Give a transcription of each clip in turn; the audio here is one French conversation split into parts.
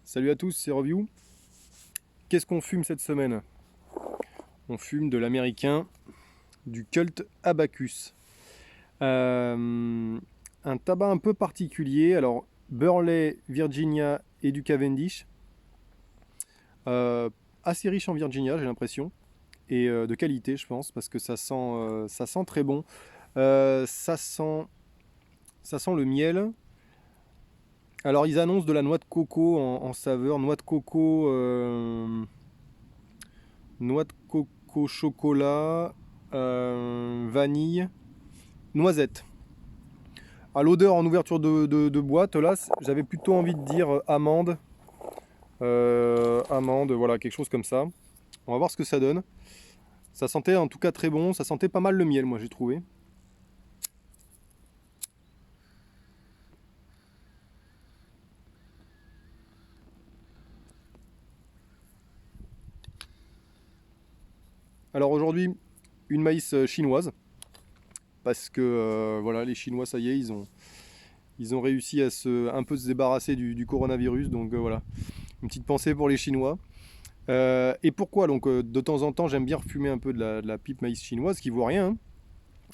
Salut à tous, c'est Review. Qu'est-ce qu'on fume cette semaine? On fume de l'américain, du Cult Abacus. Un tabac un peu particulier. Alors, Burley, Virginia et du Cavendish. Euh, Assez riche en Virginia, j'ai l'impression. Et de qualité, je pense, parce que ça sent très bon. Euh, ça sent, ça sent le miel. Alors, ils annoncent de la noix de coco en saveur. Noix de coco chocolat, vanille, noisette. À l'odeur en ouverture de boîte, là, j'avais plutôt envie de dire amande. Amande, voilà, quelque chose comme ça. On va voir ce que ça donne. Ça sentait en tout cas très bon, ça sentait pas mal le miel, moi j'ai trouvé. Alors aujourd'hui, une maïs chinoise, parce que voilà, les Chinois, ça y est, ils ont réussi à un peu se débarrasser du coronavirus, donc voilà, une petite pensée pour les Chinois. Et pourquoi donc de temps en temps j'aime bien refumer un peu de la pipe maïs chinoise qui vaut rien, hein.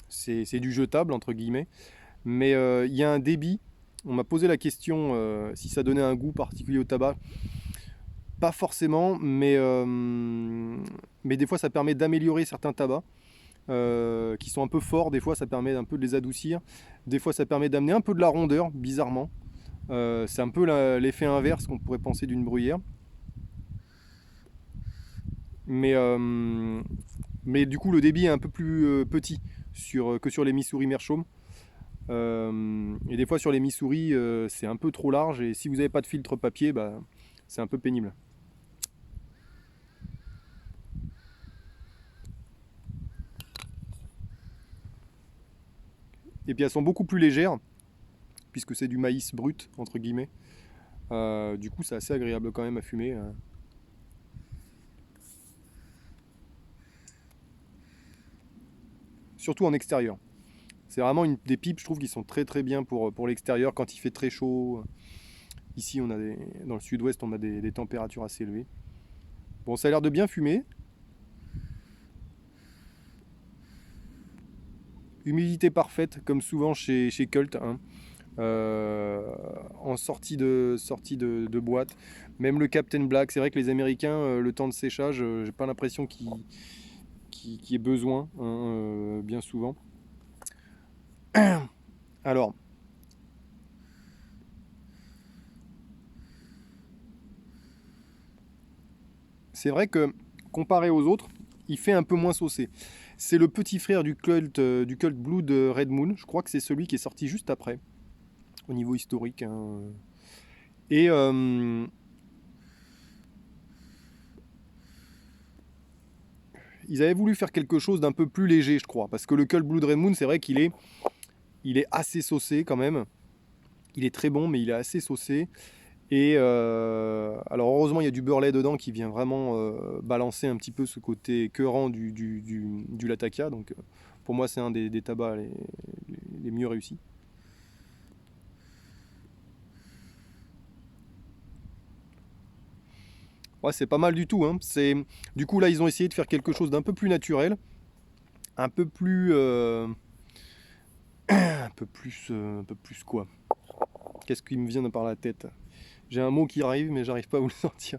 C'est du jetable entre guillemets, mais il y a un débit. On m'a posé la question si ça donnait un goût particulier au tabac. Pas forcément, mais des fois ça permet d'améliorer certains tabacs qui sont un peu forts. Des fois ça permet un peu de les adoucir. Des fois ça permet d'amener un peu de la rondeur, bizarrement. C'est un peu l'effet inverse qu'on pourrait penser d'une bruyère. Mais, euh, mais du coup, le débit est un peu plus petit que sur les Missouri Meerschaum. Et des fois, sur les Missouri, c'est un peu trop large. Et si vous n'avez pas de filtre papier, bah, c'est un peu pénible. Et puis, elles sont beaucoup plus légères, puisque c'est du maïs brut, entre guillemets. Du coup, c'est assez agréable quand même à fumer. Surtout en extérieur. C'est vraiment des pipes, je trouve, qui sont très très bien pour l'extérieur quand il fait très chaud. Ici, dans le sud-ouest, on a des températures assez élevées. Bon, ça a l'air de bien fumer. Humidité parfaite, comme souvent chez Cult, hein. En sortie de boîte. Même le Captain Black, c'est vrai que les Américains, le temps de séchage, j'ai pas l'impression qu'il y ait besoin, hein, bien souvent. Alors, c'est vrai que comparé aux autres, il fait un peu moins saucé. C'est le petit frère du Cult Blue de Red Moon. Je crois que c'est celui qui est sorti juste après, au niveau historique, hein. Et ils avaient voulu faire quelque chose d'un peu plus léger, je crois. Parce que le Cult Blue de Red Moon, c'est vrai il est assez saucé quand même. Il est très bon, mais il est assez saucé. Et alors heureusement, il y a du Burley dedans qui vient vraiment balancer un petit peu ce côté écœurant du Latakia. Donc pour moi, c'est un des tabacs les mieux réussis. Ouais, c'est pas mal du tout, hein. Du coup, là, ils ont essayé de faire quelque chose d'un peu plus naturel, un peu plus, un peu plus quoi? Qu'est-ce qui me vient par la tête? J'ai un mot qui arrive, mais j'arrive pas à vous le sortir.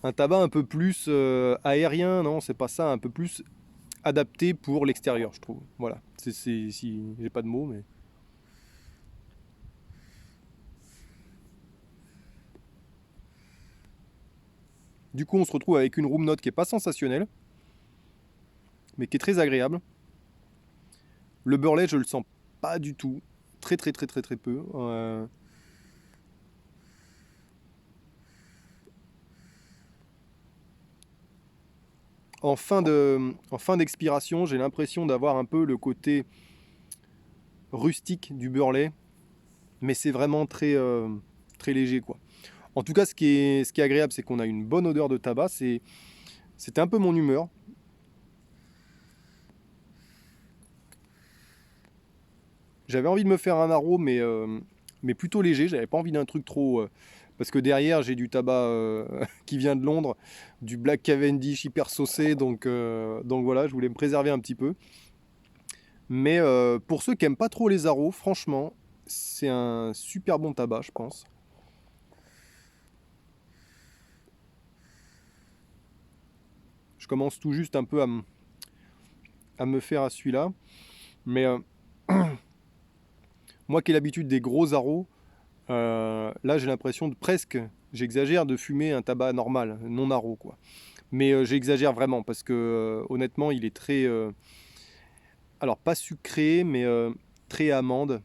Un tabac un peu plus aérien, non, c'est pas ça, un peu plus adapté pour l'extérieur, je trouve. Voilà, si j'ai pas de mots, mais du coup, on se retrouve avec une room note qui est pas sensationnelle, mais qui est très agréable. Le Burley, je le sens pas du tout, très très très très très peu. En fin d'expiration, j'ai l'impression d'avoir un peu le côté rustique du Burley, mais c'est vraiment très très léger, quoi. En tout cas, ce qui est agréable, c'est qu'on a une bonne odeur de tabac. C'était un peu mon humeur. J'avais envie de me faire un arôme, mais plutôt léger. J'avais pas envie d'un truc trop... parce que derrière, j'ai du tabac qui vient de Londres, du Black Cavendish hyper saucé, donc voilà, je voulais me préserver un petit peu. Mais pour ceux qui n'aiment pas trop les arômes, franchement, c'est un super bon tabac, je pense. Je commence tout juste un peu à me faire à celui-là. Mais moi qui ai l'habitude des gros arômes, là j'ai l'impression de presque, j'exagère, de fumer un tabac normal, non arôme quoi. Mais j'exagère vraiment parce que honnêtement il est très... alors pas sucré mais très amande.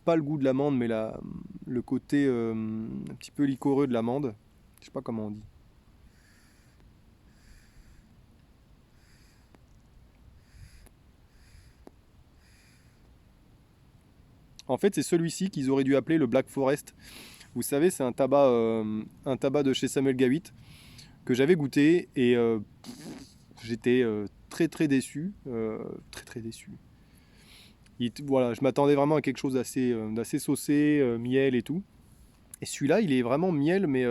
Pas le goût de l'amande mais le côté un petit peu liquoreux de l'amande. Je sais pas comment on dit. En fait, c'est celui-ci qu'ils auraient dû appeler le Black Forest. Vous savez, c'est un tabac de chez Samuel Gawitt que j'avais goûté et j'étais très très déçu. Très très déçu. Voilà, je m'attendais vraiment à quelque chose d'assez saucé, miel et tout. Et celui-là, il est vraiment miel, mais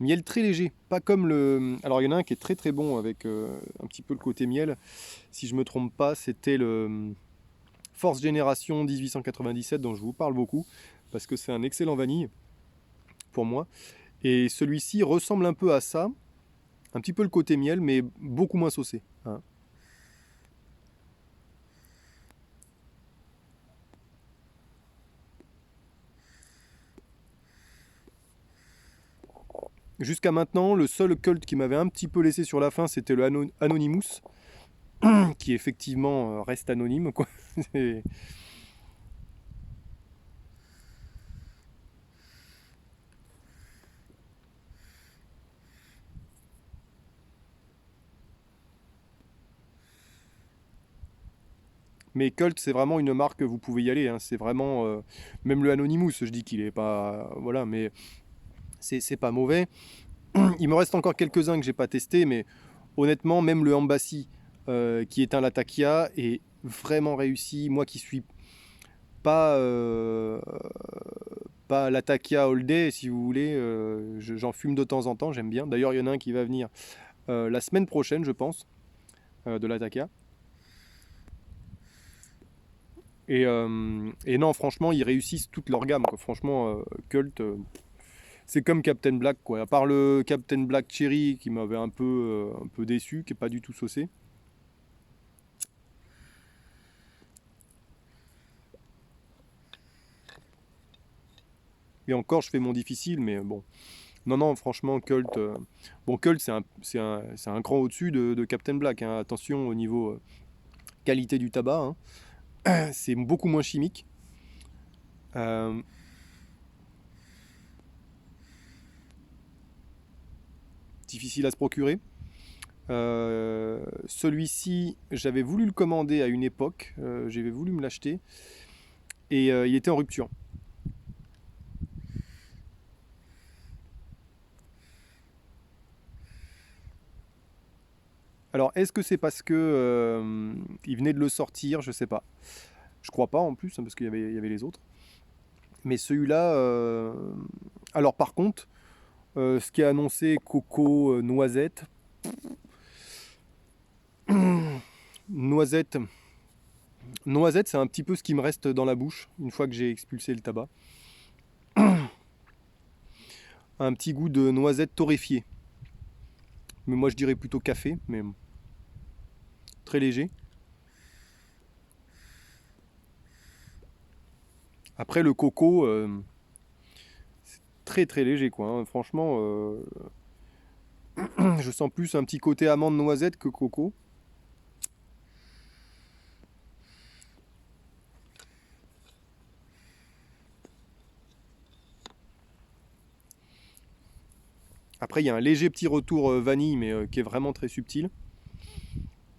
miel très léger. Pas comme le... Alors, il y en a un qui est très très bon avec un petit peu le côté miel. Si je me trompe pas, c'était le Force Génération 1897 dont je vous parle beaucoup parce que c'est un excellent vanille pour moi. Et celui-ci ressemble un peu à ça, un petit peu le côté miel, mais beaucoup moins saucé. Hein. Jusqu'à maintenant, le seul cult qui m'avait un petit peu laissé sur la fin, c'était le Anonymous, qui effectivement reste anonyme, quoi. Mais Cult, c'est vraiment une marque, vous pouvez y aller. Hein. C'est vraiment. Même le Anonymous, je dis qu'il est pas. Voilà, mais c'est pas mauvais. Il me reste encore quelques-uns que j'ai pas testés, mais honnêtement, même le Embassy, qui est un Latakia, est vraiment réussi. Moi qui suis pas. Pas Latakia all day, si vous voulez. J'en fume de temps en temps, j'aime bien. D'ailleurs, il y en a un qui va venir la semaine prochaine, je pense, de Latakia. Et non, franchement, ils réussissent toute leur gamme. Quoi. Franchement, Cult, c'est comme Captain Black. Quoi. À part le Captain Black Cherry qui m'avait un peu déçu, qui n'est pas du tout saucé. Et encore, je fais mon difficile, mais bon. Non, non, franchement, Cult, bon, Cult, c'est un cran au-dessus de Captain Black. Hein. Attention au niveau qualité du tabac. Hein. C'est beaucoup moins chimique. Euh, difficile à se procurer. Celui-ci, j'avais voulu le commander à une époque, j'avais voulu me l'acheter, et il était en rupture. Alors, est-ce que c'est parce que il venait de le sortir? Je sais pas. Je crois pas en plus, hein, parce il y avait les autres. Mais celui-là, alors par contre, ce qui est annoncé coco noisette, noisette, noisette, c'est un petit peu ce qui me reste dans la bouche une fois que j'ai expulsé le tabac. Un petit goût de noisette torréfiée. Mais moi je dirais plutôt café, mais très léger. Après le coco, c'est très très léger quoi. Hein. Franchement, je sens plus un petit côté amande noisette que coco. Après il y a un léger petit retour vanille mais qui est vraiment très subtil.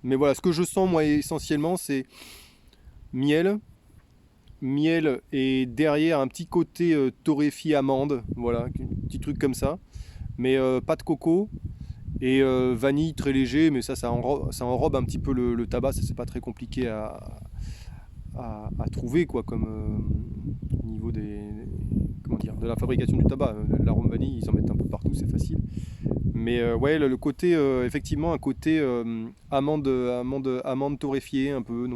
Mais voilà, ce que je sens moi essentiellement c'est miel, miel et derrière un petit côté torréfié amande, voilà, un petit truc comme ça. Mais pas de coco et vanille très léger, mais ça enrobe un petit peu le tabac, ça c'est pas très compliqué à trouver quoi, comme au niveau comment dire, de la fabrication du tabac. L'arôme vanille, ils en mettent un peu partout, c'est facile. Mais ouais, le côté, effectivement, un côté amande torréfiée, un peu.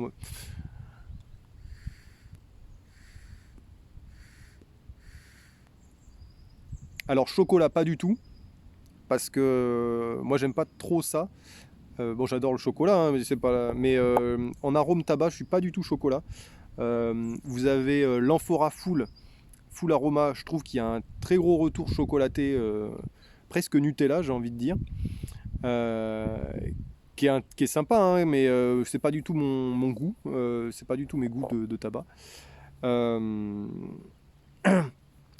Alors chocolat, pas du tout, parce que moi j'aime pas trop ça. Bon, j'adore le chocolat, hein, mais c'est pas. Mais en arôme tabac, je suis pas du tout chocolat. Vous avez l'amphora full aroma. Je trouve qu'il y a un très gros retour chocolaté, presque Nutella, j'ai envie de dire, euh, qui est sympa, hein, mais c'est pas du tout mon goût. C'est pas du tout mes goûts de tabac. Euh,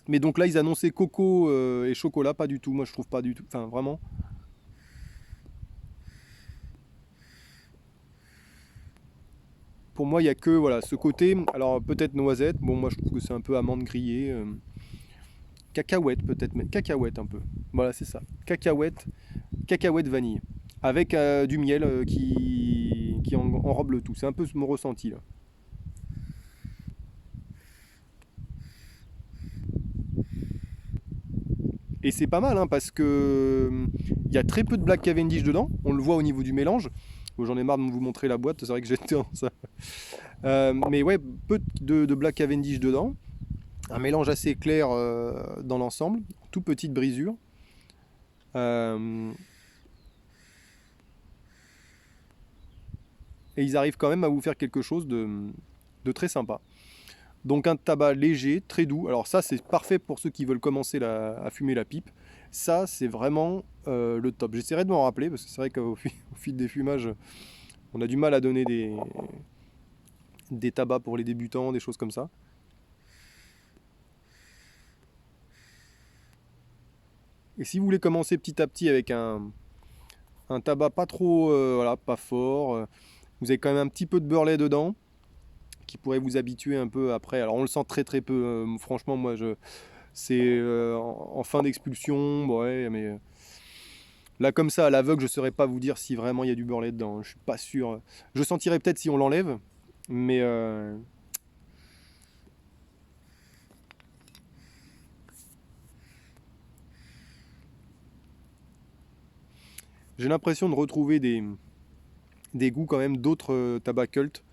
mais donc là, ils annonçaient coco et chocolat, pas du tout. Moi, je trouve pas du tout. Enfin, vraiment. Pour moi, il n'y a que voilà, ce côté. Alors, peut-être noisette. Bon, moi, je trouve que c'est un peu amande grillée. Cacahuète, peut-être. Mais cacahuète, un peu. Voilà, c'est ça. Cacahuète vanille. Avec du miel qui enrobe le tout. C'est un peu mon ressenti, là. Et c'est pas mal, hein, parce que il y a très peu de Black Cavendish dedans. On le voit au niveau du mélange. Bon, j'en ai marre de vous montrer la boîte. C'est vrai que j'étais en ça. Mais ouais, peu de Black Cavendish dedans. Un mélange assez clair dans l'ensemble, tout petite brisure. Euh, et ils arrivent quand même à vous faire quelque chose de très sympa. Donc un tabac léger, très doux. Alors ça, c'est parfait pour ceux qui veulent commencer à fumer la pipe. Ça, c'est vraiment le top. J'essaierai de m'en rappeler, parce que c'est vrai qu'au au fil des fumages, on a du mal à donner des tabacs pour les débutants, des choses comme ça. Et si vous voulez commencer petit à petit avec un tabac pas trop, voilà, pas fort, vous avez quand même un petit peu de beurre lait dedans, qui pourrait vous habituer un peu après. Alors on le sent très très peu, franchement moi c'est en fin d'expulsion, ouais, mais là comme ça à l'aveugle je saurais pas vous dire si vraiment il y a du beurre lait dedans, je suis pas sûr. Je sentirais peut-être si on l'enlève, mais j'ai l'impression de retrouver des goûts quand même d'autres tabacs cultes.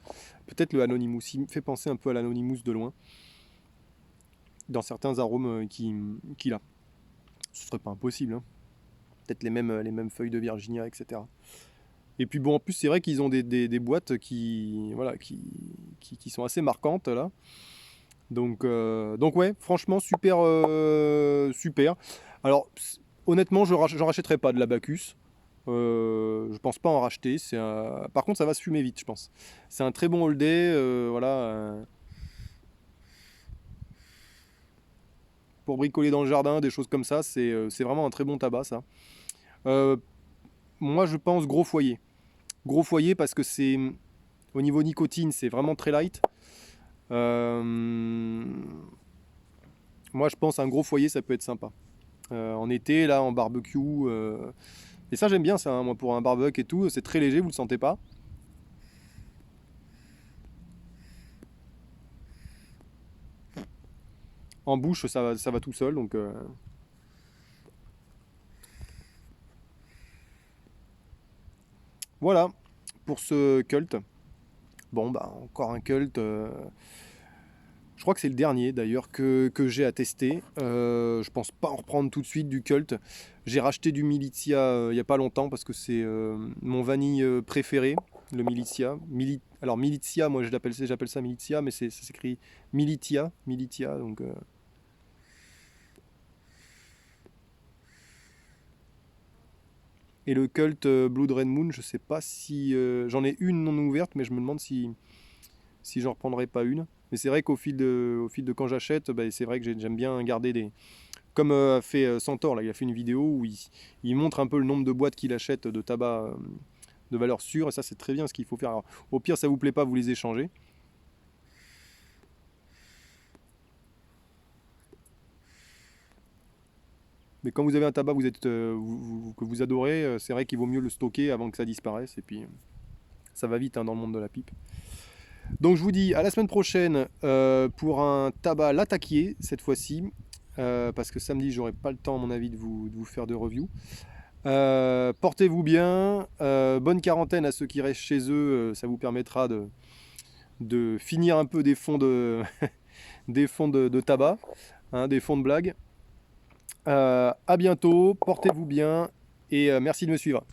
Peut-être le Anonymous, il me fait penser un peu à l'Anonymous de loin, dans certains arômes qu'il a. Ce serait pas impossible, hein. Peut-être les mêmes feuilles de Virginia, etc. Et puis bon, en plus, c'est vrai qu'ils ont des boîtes voilà, qui sont assez marquantes là. Donc ouais, franchement, super, super. Alors, honnêtement, j'en rachèterai pas de la Bacchus. Je pense pas en racheter. Par contre, ça va se fumer vite, je pense. C'est un très bon All Day, voilà, pour bricoler dans le jardin, des choses comme ça. C'est vraiment un très bon tabac, ça. Euh, Moi, je pense gros foyer. Gros foyer parce que c'est au niveau nicotine, c'est vraiment très light. Euh, Moi, je pense un gros foyer, ça peut être sympa. En été, là, en barbecue. Et ça, j'aime bien ça, hein, moi, pour un barbecue et tout. C'est très léger, vous le sentez pas. En bouche, ça va tout seul. Donc voilà pour ce cult. Bon, bah, encore un cult. Je crois que c'est le dernier d'ailleurs que j'ai à tester. Je pense pas en reprendre tout de suite du cult. J'ai racheté du Militia il y a pas longtemps parce que c'est mon vanille préféré, le Militia. Alors Militia, moi j'appelle ça Militia, mais ça s'écrit Militia. Donc et le cult Blood Red Moon, je sais pas si j'en ai une non ouverte, mais je me demande si j'en reprendrai pas une. Mais c'est vrai au fil de quand j'achète, bah, c'est vrai que j'aime bien garder des. Comme a fait Centaure, là, il a fait une vidéo où il montre un peu le nombre de boîtes qu'il achète de tabac de valeur sûre, et ça c'est très bien ce qu'il faut faire. Alors, au pire, ça vous plaît pas, vous les échangez. Mais quand vous avez un tabac que vous adorez, c'est vrai qu'il vaut mieux le stocker avant que ça disparaisse, et puis ça va vite hein, dans le monde de la pipe. Donc je vous dis à la semaine prochaine pour un tabac latakié cette fois-ci, parce que samedi j'aurai pas le temps à mon avis de vous faire de review. Portez-vous bien, bonne quarantaine à ceux qui restent chez eux, ça vous permettra de finir un peu des fonds des fonds de tabac, hein, des fonds de blague. À bientôt, portez-vous bien et merci de me suivre.